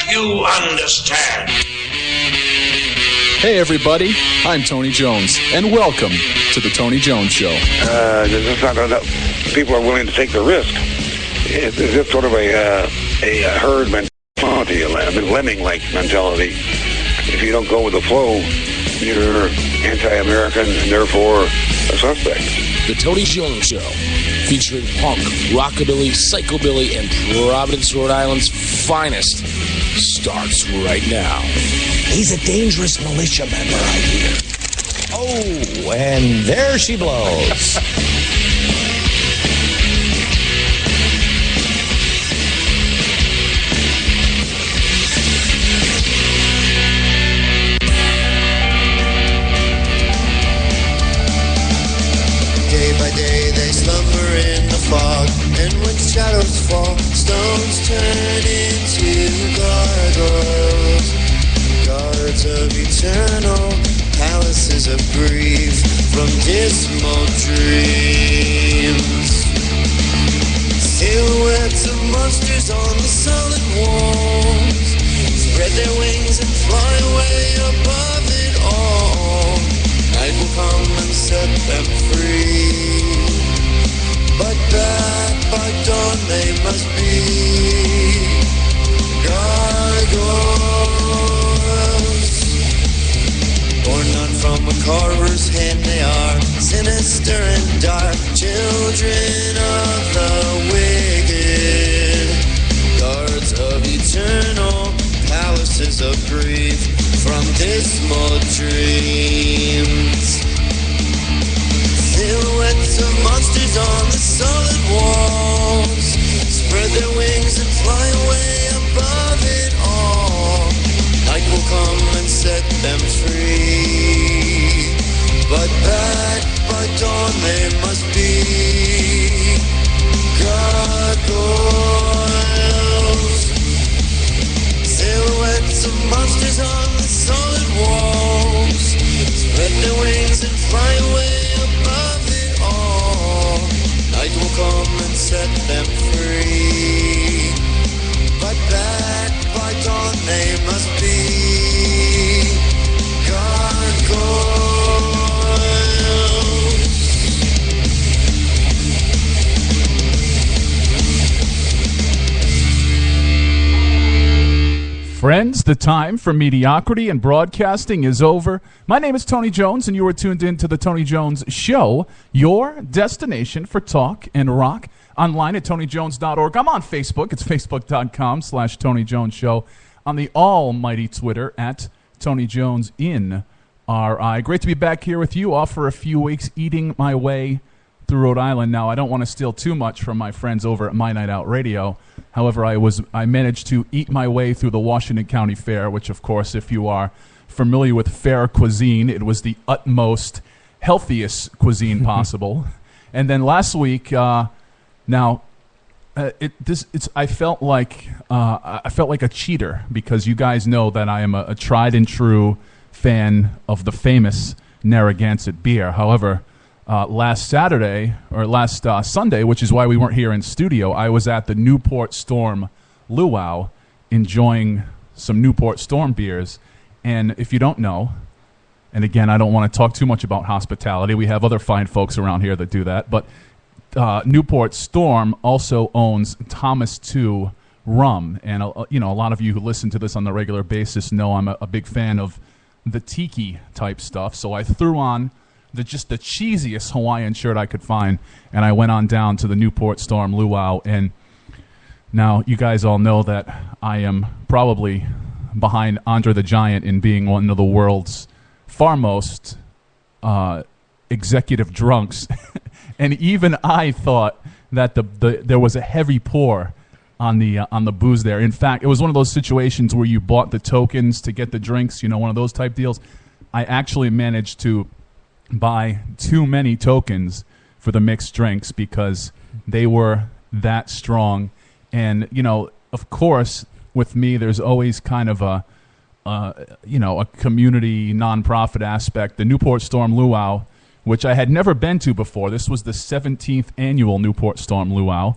you understand? Hey everybody, I'm Tony Jones, and welcome to the Tony Jones Show. It's not enough. People are willing to take the risk. It's just sort of a herd mentality, a lemming-like mentality. If you don't go with the flow, you're anti-American and therefore a suspect. The Tony Jones Show, featuring punk, rockabilly, psychobilly, and Providence, Rhode Island's finest, starts right now. He's a dangerous militia member, I hear. Oh, and there she blows. Day by day they slumber in the fog, and when shadows fall, stones turn into gargoyles. Guards of eternal palaces of grief from dismal dreams. Silhouettes of monsters on the solid walls spread their wings and fly away above it all. Night will come and set them free, but back by dawn they must be gargoyles. Born not from a carver's hand, they are sinister and dark, children of the wicked, guards of eternal palaces of grief from dismal dreams. Silhouettes of monsters on the solid walls spread their wings and fly away above it all. Night will come and set them free, but back by dawn they must be gargoyles. Silhouettes of monsters on the solid walls spread their wings and fly away above it all. Night will come and set them free, but back by dawn they must be gargoyles. Friends, the time for mediocrity and broadcasting is over. My name is Tony Jones, and you are tuned in to the Tony Jones Show, your destination for talk and rock, online at TonyJones.org. I'm on Facebook. It's facebook.com/Tony Jones Show. On the almighty Twitter at Tony Jones in RI. Great to be back here with you, off for a few weeks, eating my way through Rhode Island. Now, I don't want to steal too much from my friends over at MyNightOut Radio. However, I managed to eat my way through the Washington County Fair, which, of course, if you are familiar with fair cuisine, it was the utmost healthiest cuisine possible. And then last week, I felt like a cheater, because you guys know that I am a tried and true fan of the famous Narragansett beer. However, last Sunday, which is why we weren't here in studio, I was at the Newport Storm Luau enjoying some Newport Storm beers. And if you don't know, and again, I don't want to talk too much about hospitality. We have other fine folks around here that do that. But Newport Storm also owns Thomas II rum. And, a lot of you who listen to this on a regular basis know I'm a big fan of the tiki type stuff. So I threw on the cheesiest Hawaiian shirt I could find, and I went on down to the Newport Storm Luau. And now you guys all know that I am probably behind Andre the Giant in being one of the world's foremost executive drunks. And even I thought that there was a heavy pour on the booze there. In fact, it was one of those situations where you bought the tokens to get the drinks, one of those type deals. I actually managed to buy too many tokens for the mixed drinks because they were that strong. And, of course, with me, there's always kind of a community nonprofit aspect. The Newport Storm Luau, which I had never been to before. This was the 17th annual Newport Storm Luau.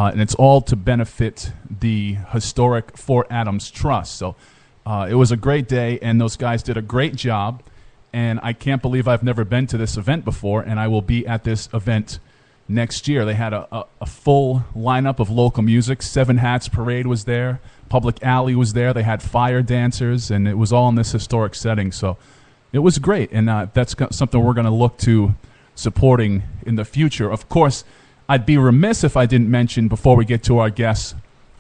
and it's all to benefit the historic Fort Adams Trust. So it was a great day, and those guys did a great job, and I can't believe I've never been to this event before, and I will be at this event next year. They had a full lineup of local music. Seven Hats Parade was there. Public Alley was there. They had fire dancers, and it was all in this historic setting. So it was great, and that's something we're going to look to supporting in the future. Of course, I'd be remiss if I didn't mention, before we get to our guests,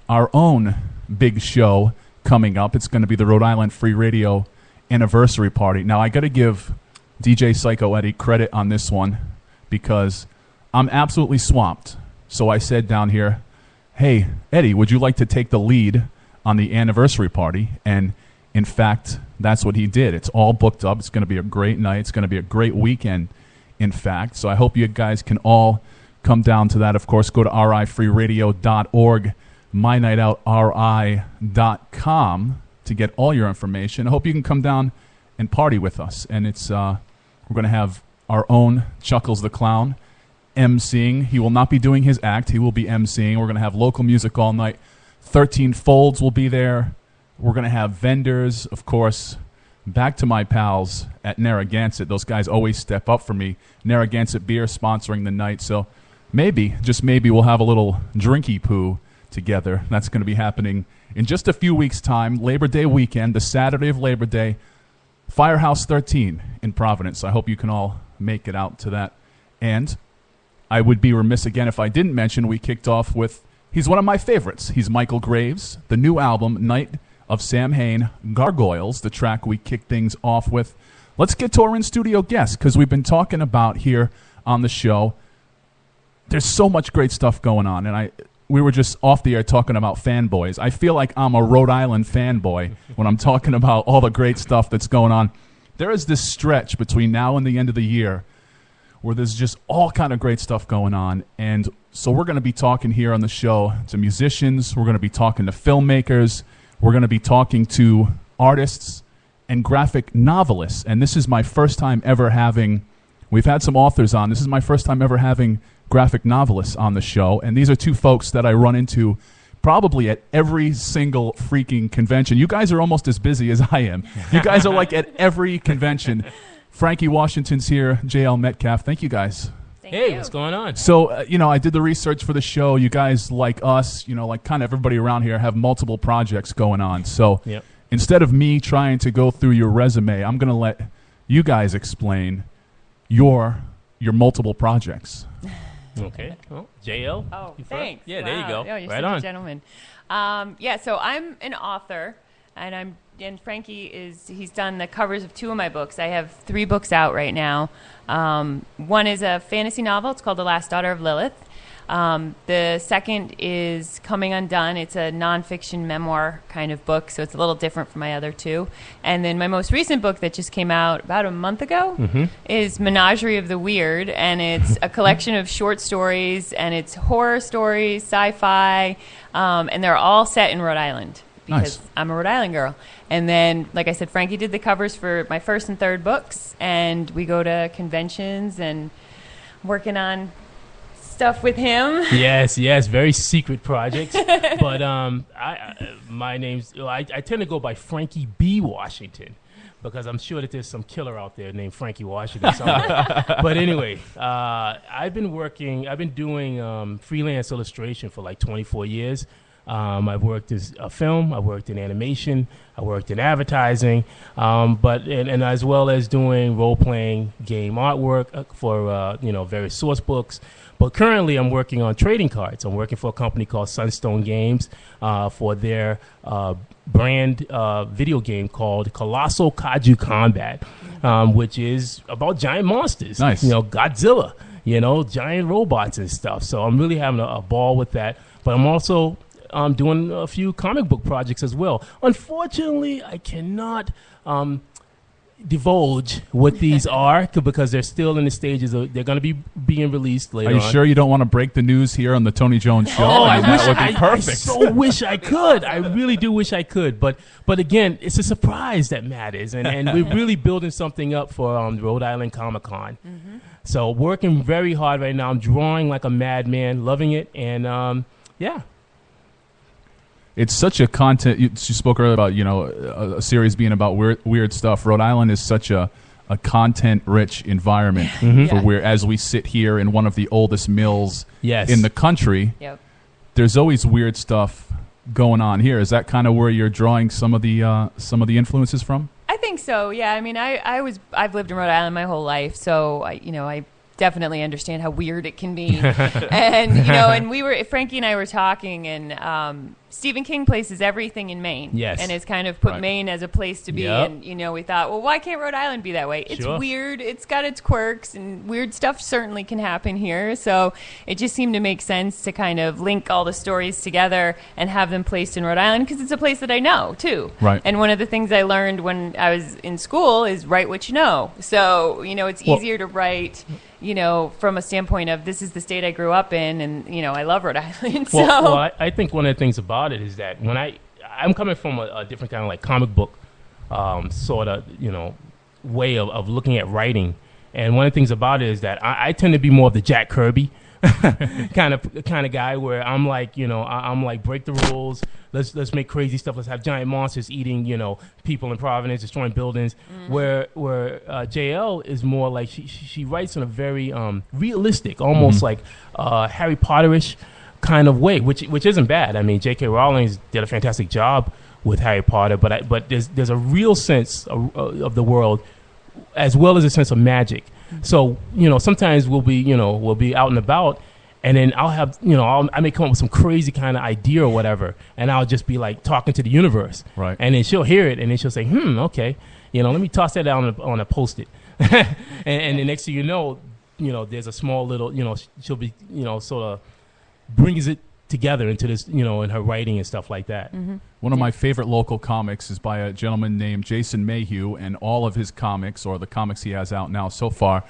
our own big show coming up. It's going to be the Rhode Island Free Radio anniversary party. Now, I got to give DJ Psycho Eddie credit on this one because I'm absolutely swamped. So I said down here, hey, Eddie, would you like to take the lead on the anniversary party? And in fact, that's what he did. It's all booked up. It's going to be a great night. It's going to be a great weekend, in fact. So I hope you guys can all come down to that. Of course, go to rifreeradio.org, MyNightOutRI.com to get all your information. I hope you can come down and party with us. And it's we're going to have our own Chuckles the Clown emceeing. He will not be doing his act. He will be emceeing. We're going to have local music all night. 13 Folds will be there. We're going to have vendors, of course. Back to my pals at Narragansett. Those guys always step up for me. Narragansett Beer sponsoring the night. So maybe, just maybe, we'll have a little drinky poo together. That's going to be happening in just a few weeks' time. Labor Day weekend, the Saturday of Labor Day. Firehouse 13 in Providence. I hope you can all make it out to that. And I would be remiss again if I didn't mention we kicked off with, he's one of my favorites. He's Michael Graves, the new album, Night of Sam Hain, Gargoyles, the track we kicked things off with. Let's get to our in-studio guest, because we've been talking about here on the show. There's so much great stuff going on, and we were just off the air talking about fanboys. I feel like I'm a Rhode Island fanboy when I'm talking about all the great stuff that's going on. There is this stretch between now and the end of the year where there's just all kind of great stuff going on. And so we're going to be talking here on the show to musicians. We're going to be talking to filmmakers. We're going to be talking to artists and graphic novelists. And this is my first time ever having, we've had some authors on. This is my first time ever having graphic novelists on the show. And these are two folks that I run into probably at every single freaking convention. You guys are almost as busy as I am. You guys are like at every convention. Frankie Washington's here, JL Metcalf. Thank you guys. Hey, what's going on? So, I did the research for the show. You guys, like us, like kind of everybody around here, have multiple projects going on. So instead of me trying to go through your resume, I'm going to let you guys explain your multiple projects. Okay. Well, JL? Oh, you thanks. Yeah, wow. There you go. Oh, you're right such on. a gentleman. So I'm an author, and Frankie he's done the covers of 2 of my books. I have 3 books out right now. One is a fantasy novel. It's called The Last Daughter of Lilith. The second is Coming Undone. It's a nonfiction memoir kind of book, so it's a little different from my other 2. And then my most recent book that just came out about a month ago is Menagerie of the Weird, and it's a collection of short stories, and it's horror stories, sci-fi, and they're all set in Rhode Island. Because I'm a Rhode Island girl. And then, like I said, Frankie did the covers for my first and third books, and we go to conventions and working on stuff with him. Yes, very secret projects. But my name's, I tend to go by Frankie B. Washington, because I'm sure that there's some killer out there named Frankie Washington somewhere. But anyway, I've been doing freelance illustration for like 24 years. I've worked as a film, I worked in animation, I worked in advertising, but as well as doing role-playing game artwork for various source books. But currently, I'm working on trading cards. I'm working for a company called Sunstone Games for their brand video game called Colossal Kaiju Combat, which is about giant monsters. Nice. Godzilla. Giant robots and stuff. So I'm really having a ball with that. But I'm also doing a few comic book projects as well. Unfortunately, I cannot divulge what these are because they're still in the stages of, they're going to be being released later on. Are you sure you don't want to break the news here on the Tony Jones Show? That would be perfect. I so wish I could. I really do wish I could. But again, it's a surprise that matters. And we're really building something up for Rhode Island Comic Con. So working very hard right now. I'm drawing like a madman, loving it. And Yeah. It's such a content. You spoke earlier about a series being about weird stuff. Rhode Island is such a content-rich environment for where, as we sit here in one of the oldest mills in the country. Yep. There's always weird stuff going on here. Is that kind of where you're drawing some of the influences from? I think so. Yeah. I mean, I've lived in Rhode Island my whole life, so I definitely understand how weird it can be. And Frankie and I were talking, and Stephen King places everything in Maine. Yes. And has kind of put Maine as a place to be. Yep. And, we thought, well, why can't Rhode Island be that way? It's Sure. weird. It's got its quirks, and weird stuff certainly can happen here. So it just seemed to make sense to kind of link all the stories together and have them placed in Rhode Island, because it's a place that I know, too. Right. And one of the things I learned when I was in school is write what you know. So, it's easier to write, from a standpoint of this is the state I grew up in, and, I love Rhode Island. Well, I think one of the things about it is that when I'm coming from a different kind of like comic book sort of, way of looking at writing. And one of the things about it is that I tend to be more of the Jack Kirby kind of guy, where I'm like, I'm like, break the rules. Let's make crazy stuff. Let's have giant monsters eating, people in Providence, destroying buildings. Mm-hmm. Where JL is more like she writes in a very realistic, almost like Harry Potterish kind of way, which isn't bad. I mean, J.K. Rowling did a fantastic job with Harry Potter, but there's a real sense of the world, as well as a sense of magic. So sometimes we'll be out and about, and then I'll have I may come up with some crazy kind of idea or whatever, and I'll just be like talking to the universe, right? And then she'll hear it, and then she'll say, okay, let me toss that down on a Post-it, and the next thing you know, there's a small little, she'll be sort of brings it together into this, in her writing and stuff like that. Mm-hmm. One of my favorite local comics is by a gentleman named Jason Mayhew, and all of his comics, or the comics he has out now so far,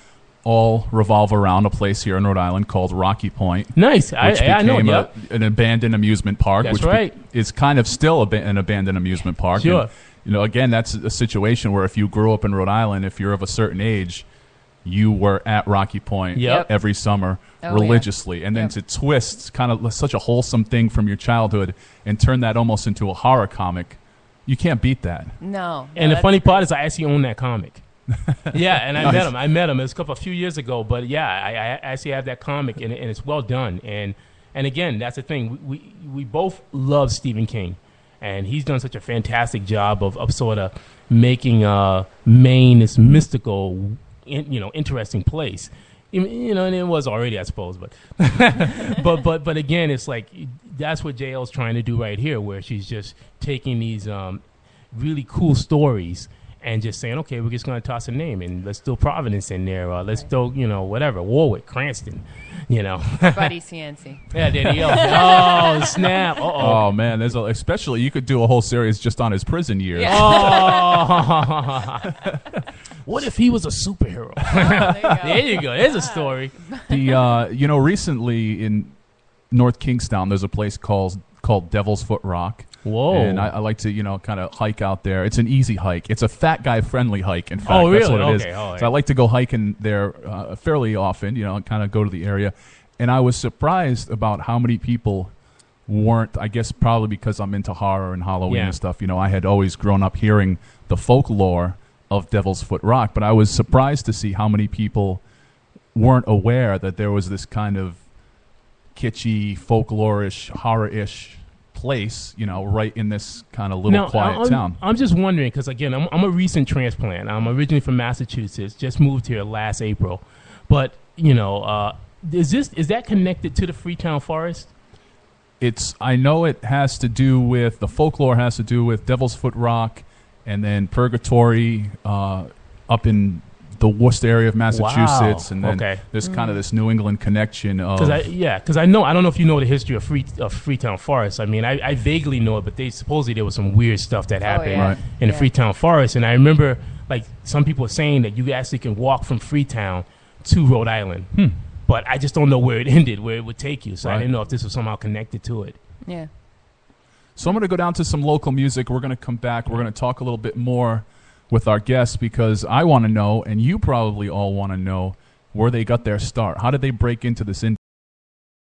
all revolve around a place here in Rhode Island called Rocky Point. Nice. Which I know. became Yep. an abandoned amusement park. That's which right. Is kind of still an abandoned amusement park. Sure. And, again, that's a situation where if you grew up in Rhode Island, if you're of a certain age, you were at Rocky Point every summer religiously. And then to twist kind of such a wholesome thing from your childhood and turn that almost into a horror comic, you can't beat that. No. And the funny part is I actually own that comic. Yeah, and I met him. It was a few years ago, but yeah, I actually have that comic, and it's well done. And again, that's the thing. We both love Stephen King, and he's done such a fantastic job of sort of making Maine this mystical, interesting place. And it was already, I suppose, but but again, it's like that's what JL's trying to do right here, where she's just taking these really cool stories and just saying, okay, we're just going to toss a name, and let's throw Providence in there, or let's throw, whatever, Warwick, Cranston, Buddy Cianci. Yeah, there you go. Oh, snap. Uh-oh. Oh, man, especially you could do a whole series just on his prison years. Yeah. Oh. What if he was a superhero? There you go. There's a story. Recently in North Kingstown, there's a place called Devil's Foot Rock. Whoa. And I like to, kind of hike out there. It's an easy hike. It's a fat guy friendly hike, in fact. Oh, really? That's what it is. Oh, yeah. So I like to go hiking there fairly often, kind of go to the area. And I was surprised about how many people weren't, I guess probably because I'm into horror and Halloween and stuff. I had always grown up hearing the folklore of Devil's Foot Rock, but I was surprised to see how many people weren't aware that there was this kind of kitschy, folklore-ish, horror-ish place, right in this kind of little quiet town. I'm just wondering, because again, I'm a recent transplant. I'm originally from Massachusetts, just moved here last April. But, is that connected to the Freetown Forest? I know it has to do with, the folklore has to do with Devil's Foot Rock, and then Purgatory up in the Worcester area of Massachusetts, and then there's kind of this New England connection of... Because I don't know if you know the history of Freetown Forest. I mean, I vaguely know it, but supposedly there was some weird stuff that happened in the Freetown Forest, and I remember, like, some people saying that you actually can walk from Freetown to Rhode Island, but I just don't know where it ended, where it would take you, so I didn't know if this was somehow connected to it. Yeah. So I'm going to go down to some local music. We're going to come back. We're going to talk a little bit more with our guests, because I want to know, and you probably all want to know, where they got their start. How did they break into this industry?